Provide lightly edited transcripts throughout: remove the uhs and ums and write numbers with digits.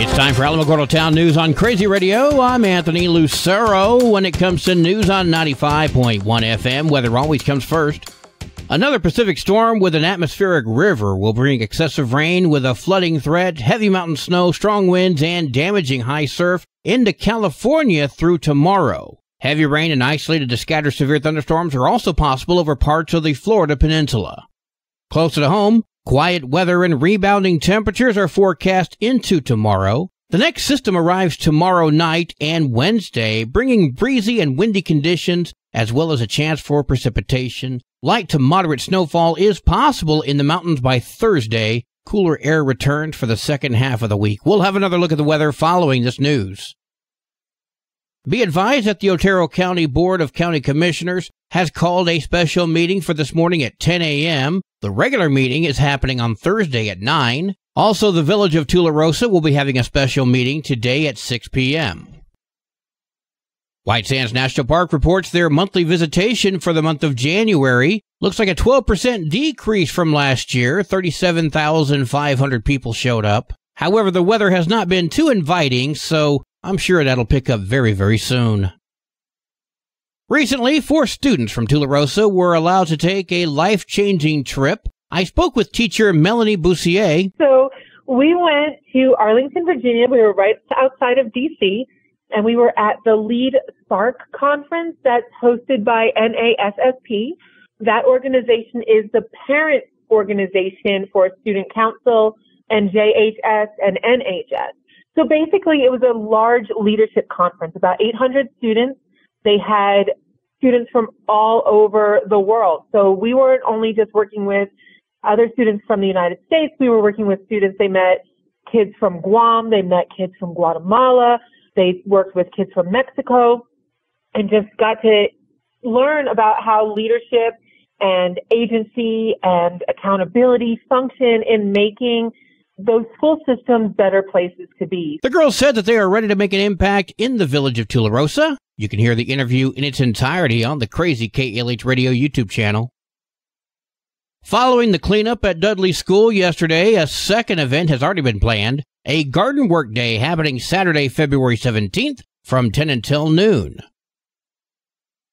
It's time for Alamogordo Town News on Crazy Radio. I'm Anthony Lucero. When it comes to news on 95.1 FM, weather always comes first. Another Pacific storm with an atmospheric river will bring excessive rain with a flooding threat, heavy mountain snow, strong winds, and damaging high surf into California through tomorrow. Heavy rain and isolated to scattered severe thunderstorms are also possible over parts of the Florida peninsula. Closer to home, quiet weather and rebounding temperatures are forecast into tomorrow. The next system arrives tomorrow night and Wednesday, bringing breezy and windy conditions as well as a chance for precipitation. Light to moderate snowfall is possible in the mountains by Thursday. Cooler air returns for the second half of the week. We'll have another look at the weather following this news. Be advised that the Otero County Board of County Commissioners has called a special meeting for this morning at 10 a.m. The regular meeting is happening on Thursday at 9. Also, the village of Tularosa will be having a special meeting today at 6 p.m. White Sands National Park reports their monthly visitation for the month of January. Looks like a 12% decrease from last year. 37,500 people showed up. However, the weather has not been too inviting, so I'm sure that'll pick up very, very soon. Recently, 4 students from Tularosa were allowed to take a life-changing trip. I spoke with teacher Melanie Boussier. So we went to Arlington, Virginia. We were right outside of D.C., and we were at the LEAD Spark conference that's hosted by NASSP. That organization is the parent organization for Student Council and JHS and NHS. So basically, it was a large leadership conference, about 800 students. They had students from all over the world. So we weren't only just working with other students from the United States. We were working with students. They met kids from Guam. They met kids from Guatemala. They worked with kids from Mexico and just got to learn about how leadership and agency and accountability function in making those school systems better places to be. The girls said that they are ready to make an impact in the village of Tularosa. You can hear the interview in its entirety on the Crazy KALH Radio YouTube channel. Following the cleanup at Dudley School yesterday, a second event has already been planned. A garden work day happening Saturday, February 17th from 10 until noon.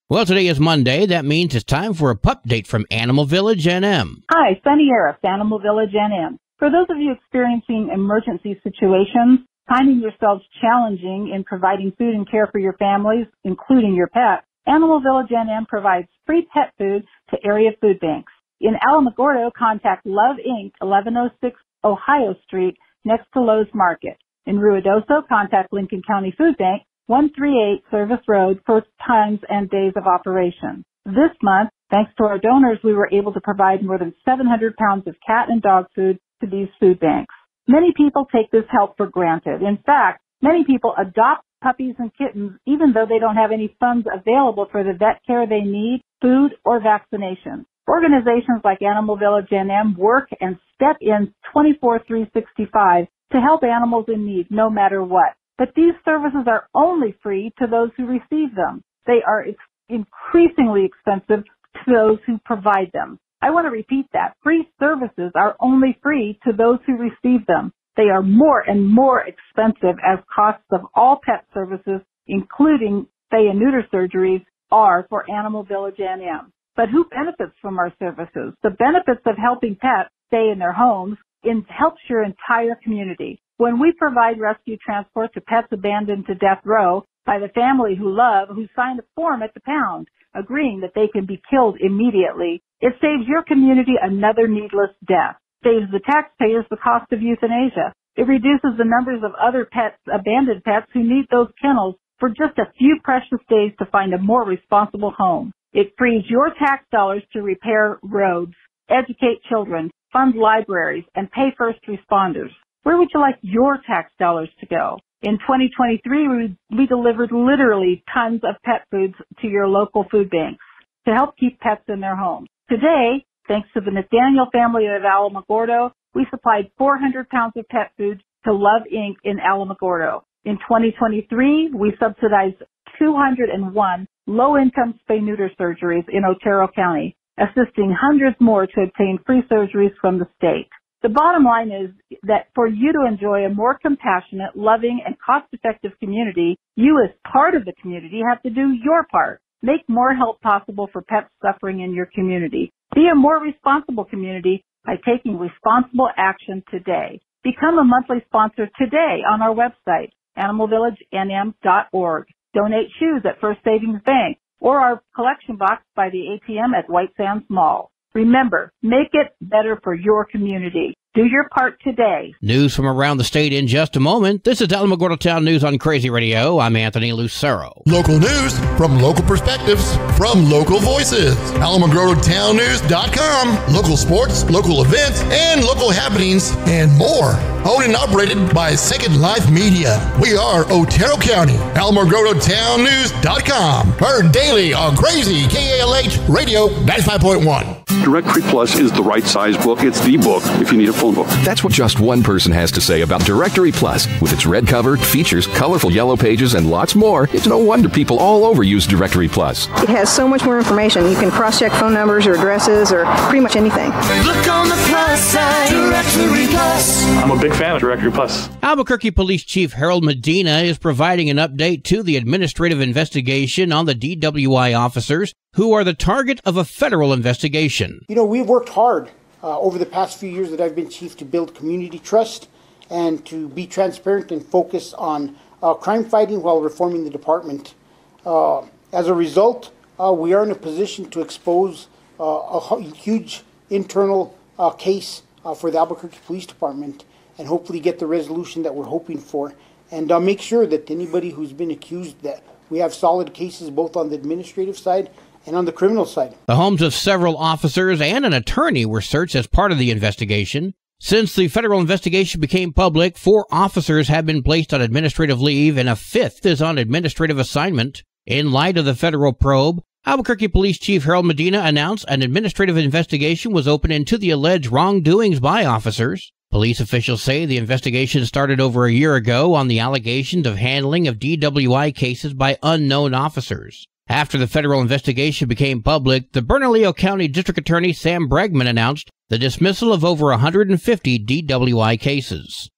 Well, today is Monday. That means it's time for a pup date from Animal Village NM. Hi, Sunny Harris, Animal Village NM. For those of you experiencing emergency situations, finding yourselves challenging in providing food and care for your families, including your pet, Animal Village NM provides free pet food to area food banks. In Alamogordo, contact Love Inc., 1106 Ohio Street, next to Lowe's Market. In Ruidoso, contact Lincoln County Food Bank, 138 Service Road, for times and days of operation. This month, thanks to our donors, we were able to provide more than 700 pounds of cat and dog food to these food banks. Many people take this help for granted. In fact, many people adopt puppies and kittens even though they don't have any funds available for the vet care they need, food, or vaccinations. Organizations like Animal Village NM work and step in 24/365 to help animals in need no matter what. But these services are only free to those who receive them. They are increasingly expensive to those who provide them. I want to repeat that. Free services are only free to those who receive them. They are more and more expensive as costs of all pet services, including spay and neuter surgeries, are for Animal Village NM. But who benefits from our services? The benefits of helping pets stay in their homes helps your entire community. When we provide rescue transport to pets abandoned to death row by the family who sign a form at the pound, agreeing that they can be killed immediately, it saves your community another needless death. Saves the taxpayers the cost of euthanasia. It reduces the numbers of other pets, abandoned pets, who need those kennels for just a few precious days to find a more responsible home. It frees your tax dollars to repair roads, educate children, fund libraries, and pay first responders. Where would you like your tax dollars to go? In 2023, we delivered literally tons of pet foods to your local food banks to help keep pets in their homes. Today, thanks to the Nathaniel family of Alamogordo, we supplied 400 pounds of pet food to Love Inc. in Alamogordo. In 2023, we subsidized 201 low-income spay-neuter surgeries in Otero County, assisting hundreds more to obtain free surgeries from the state. The bottom line is that for you to enjoy a more compassionate, loving, and cost-effective community, you as part of the community have to do your part. Make more help possible for pets suffering in your community. Be a more responsible community by taking responsible action today. Become a monthly sponsor today on our website, animalvillagenm.org. Donate shoes at First Savings Bank or our collection box by the ATM at White Sands Mall. Remember, make it better for your community. Do your part today. News from around the state in just a moment. This is Alamogordo Town News on Crazy Radio. I'm Anthony Lucero. Local news from local perspectives from local voices. AlamogordoTownNews.com. Local sports, local events, and local happenings, and more. Owned and operated by Second Life Media. We are Otero County. AlamogordoTownNews.com. Heard daily on Crazy KALH Radio 95.1. Directory Plus is the right size book. It's the book if you need a phone book. That's what just one person has to say about Directory Plus. With its red cover, features, colorful yellow pages, and lots more, it's no wonder people all over use Directory Plus. It has so much more information. You can cross-check phone numbers or addresses or pretty much anything. Look on the plus side, Directory Plus. I'm a big fan of Directory Plus. Albuquerque Police Chief Harold Medina is providing an update to the administrative investigation on the DWI officers who are the target of a federal investigation. You know, we've worked hard over the past few years that I've been chief to build community trust and to be transparent and focus on crime fighting while reforming the department. As a result, we are in a position to expose a huge internal case for the Albuquerque Police Department and hopefully get the resolution that we're hoping for, and make sure that anybody who's been accused, that we have solid cases both on the administrative side and on the criminal side. The homes of several officers and an attorney were searched as part of the investigation. Since the federal investigation became public, 4 officers have been placed on administrative leave and a 5th is on administrative assignment. In light of the federal probe, Albuquerque Police Chief Harold Medina announced an administrative investigation was opened into the alleged wrongdoings by officers. Police officials say the investigation started over a year ago on the allegations of handling of DWI cases by unknown officers. After the federal investigation became public, the Bernalillo County District Attorney Sam Bregman announced the dismissal of over 150 DWI cases.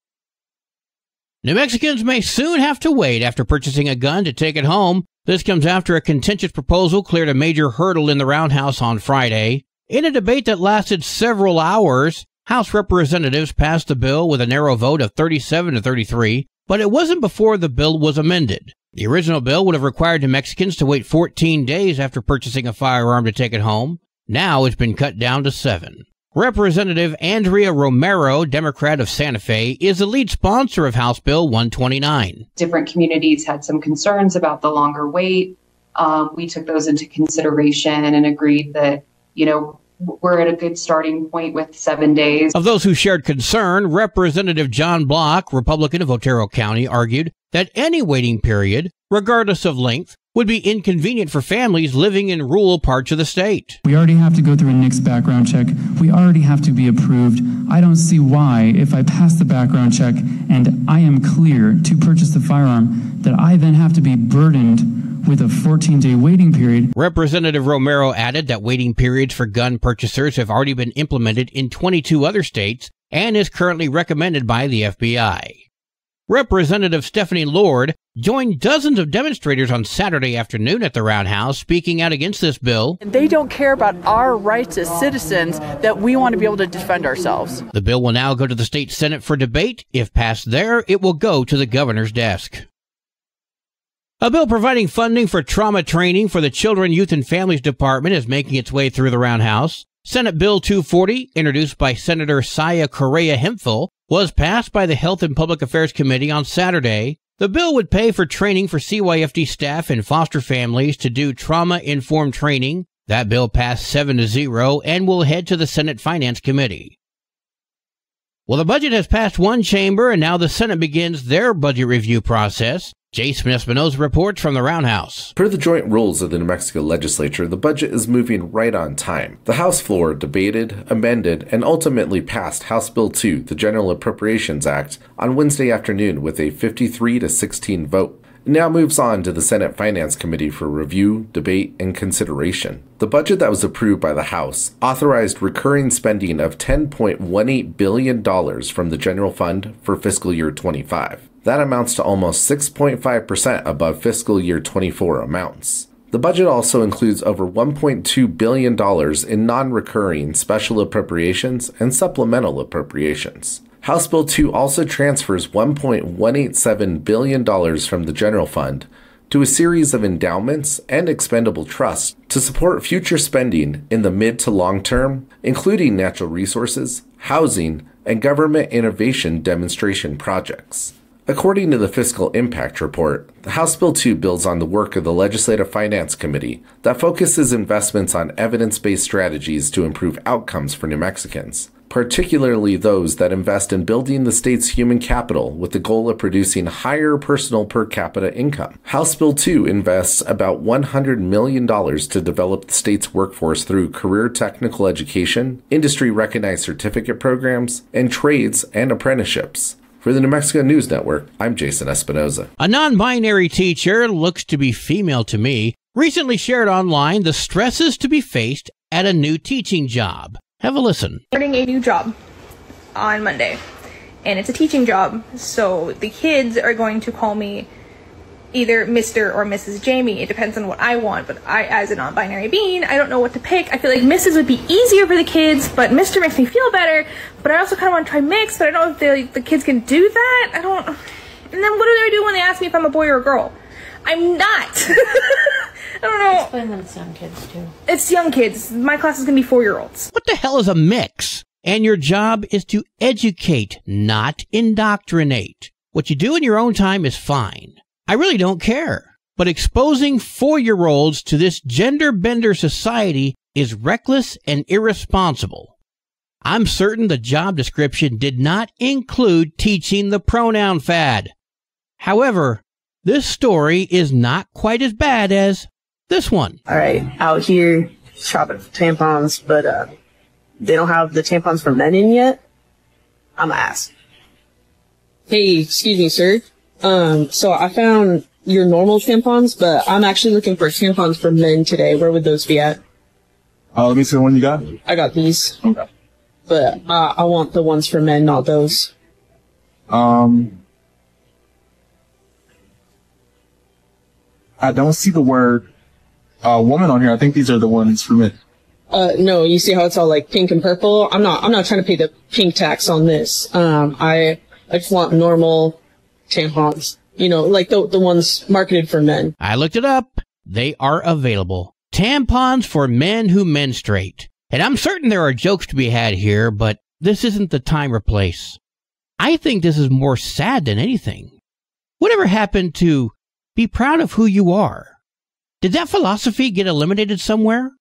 New Mexicans may soon have to wait after purchasing a gun to take it home. This comes after a contentious proposal cleared a major hurdle in the Roundhouse on Friday. In a debate that lasted several hours, House representatives passed the bill with a narrow vote of 37 to 33, but it wasn't before the bill was amended. The original bill would have required New Mexicans to wait 14 days after purchasing a firearm to take it home. Now it's been cut down to 7. Representative Andrea Romero, Democrat of Santa Fe, is the lead sponsor of House Bill 129. Different communities had some concerns about the longer wait. We took those into consideration and agreed that, we're at a good starting point with 7 days. Of those who shared concern, Representative John Block, Republican of Otero County, argued that any waiting period, regardless of length, would be inconvenient for families living in rural parts of the state. We already have to go through a NICS background check. We already have to be approved. I don't see why, if I pass the background check and I am clear to purchase the firearm, that I then have to be burdened with a 14-day waiting period. Representative Romero added that waiting periods for gun purchasers have already been implemented in 22 other states and is currently recommended by the FBI. Representative Stephanie Lord joined dozens of demonstrators on Saturday afternoon at the Roundhouse speaking out against this bill. They don't care about our rights as citizens, that we want to be able to defend ourselves. The bill will now go to the state Senate for debate. If passed there, it will go to the governor's desk. A bill providing funding for trauma training for the Children, Youth, and Families Department is making its way through the Roundhouse. Senate Bill 240, introduced by Senator Saya Correa-Hemphill, was passed by the Health and Public Affairs Committee on Saturday. The bill would pay for training for CYFD staff and foster families to do trauma-informed training. That bill passed 7-0 and will head to the Senate Finance Committee. Well, the budget has passed one chamber, and now the Senate begins their budget review process. Jason Espinosa reports from the Roundhouse. Per the joint rules of the New Mexico legislature, the budget is moving right on time. The House floor debated, amended, and ultimately passed House Bill 2, the General Appropriations Act, on Wednesday afternoon with a 53-16 vote. It now moves on to the Senate Finance Committee for review, debate, and consideration. The budget that was approved by the House authorized recurring spending of $10.18 billion from the general fund for fiscal year 25. That amounts to almost 6.5% above fiscal year 24 amounts. The budget also includes over $1.2 billion in non-recurring special appropriations and supplemental appropriations. House Bill 2 also transfers $1.187 billion from the general fund to a series of endowments and expendable trusts to support future spending in the mid to long term, including natural resources, housing, and government innovation demonstration projects. According to the Fiscal Impact Report, the House Bill 2 builds on the work of the Legislative Finance Committee that focuses investments on evidence-based strategies to improve outcomes for New Mexicans, particularly those that invest in building the state's human capital with the goal of producing higher personal per capita income. House Bill 2 invests about $100 million to develop the state's workforce through career technical education, industry-recognized certificate programs, and trades and apprenticeships. For the New Mexico News Network, I'm Jason Espinoza. A non-binary teacher, looks to be female to me, recently shared online the stresses to be faced at a new teaching job. Have a listen. Starting a new job on Monday, and it's a teaching job, so the kids are going to call me either Mr. or Mrs. Jamie. It depends on what I want, but I, as a non-binary being, I don't know what to pick. I feel like Mrs. would be easier for the kids, but Mr. makes me feel better, but I also kind of want to try mix, but I don't know if the kids can do that. I don't. And then what do they do when they ask me if I'm a boy or a girl? I'm not. I don't know. Explain that it's young kids, too. It's young kids. My class is going to be 4-year-olds. What the hell is a mix? And your job is to educate, not indoctrinate. What you do in your own time is fine. I really don't care. But exposing 4-year-olds to this gender-bender society is reckless and irresponsible. I'm certain the job description did not include teaching the pronoun fad. However, this story is not quite as bad as this one. All right, out here shopping for tampons, but they don't have the tampons for men in yet. I'm gonna ask. Hey, excuse me, sir. So I found your normal tampons, but I'm actually looking for tampons for men today. Where would those be at? Let me see the one you got. I got these. Okay. But I want the ones for men, not those. I don't see the word woman on here. I think these are the ones for men. No, you see how it's all like pink and purple? I'm not trying to pay the pink tax on this. I just want normal tampons. You know, like the ones marketed for men. I looked it up. They are available. Tampons for men who menstruate. And I'm certain there are jokes to be had here, but this isn't the time or place. I think this is more sad than anything. Whatever happened to be proud of who you are? Did that philosophy get eliminated somewhere?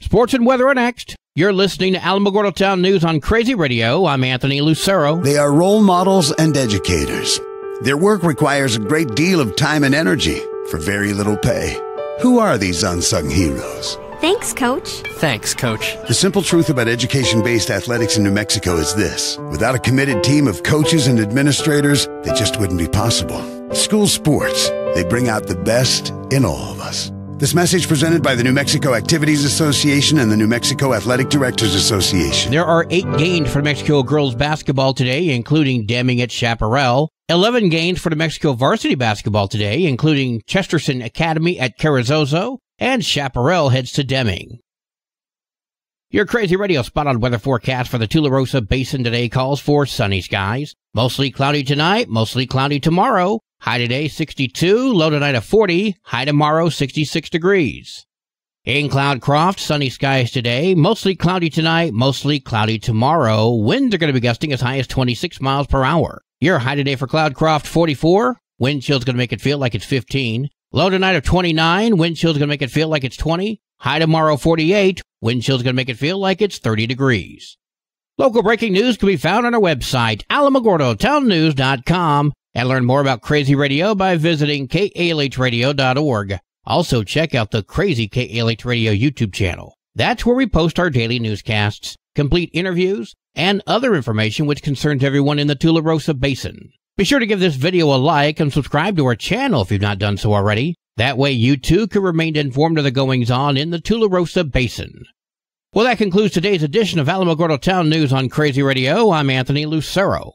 Sports and weather are next. You're listening to Alamogordo Town News on Crazy Radio. I'm Anthony Lucero. They are role models and educators. Their work requires a great deal of time and energy for very little pay. Who are these unsung heroes? Thanks, Coach. Thanks, Coach. The simple truth about education-based athletics in New Mexico is this. Without a committed team of coaches and administrators, they just wouldn't be possible. School sports, they bring out the best in all of us. This message presented by the New Mexico Activities Association and the New Mexico Athletic Directors Association. There are 8 games for New Mexico girls basketball today, including Deming at Chaparral. 11 games for New Mexico varsity basketball today, including Chesterton Academy at Carrizozo, and Chaparral heads to Deming. Your Crazy Radio spot-on weather forecast for the Tularosa Basin today calls for sunny skies. Mostly cloudy tonight, mostly cloudy tomorrow. High today 62, low tonight of 40, high tomorrow 66 degrees. In Cloudcroft, sunny skies today, mostly cloudy tonight, mostly cloudy tomorrow. Winds are going to be gusting as high as 26 miles per hour. Your high today for Cloudcroft 44, wind chill's going to make it feel like it's 15. Low tonight of 29, wind chill's going to make it feel like it's 20. High tomorrow 48, wind chill's going to make it feel like it's 30 degrees. Local breaking news can be found on our website, alamogordotownnews.com, and learn more about Crazy Radio by visiting KALHradio.org. Also, check out the Crazy KALH Radio YouTube channel. That's where we post our daily newscasts, complete interviews, and other information which concerns everyone in the Tularosa Basin. Be sure to give this video a like and subscribe to our channel if you've not done so already. That way you too can remain informed of the goings-on in the Tularosa Basin. Well, that concludes today's edition of Alamogordo Town News on Crazy Radio. I'm Anthony Lucero.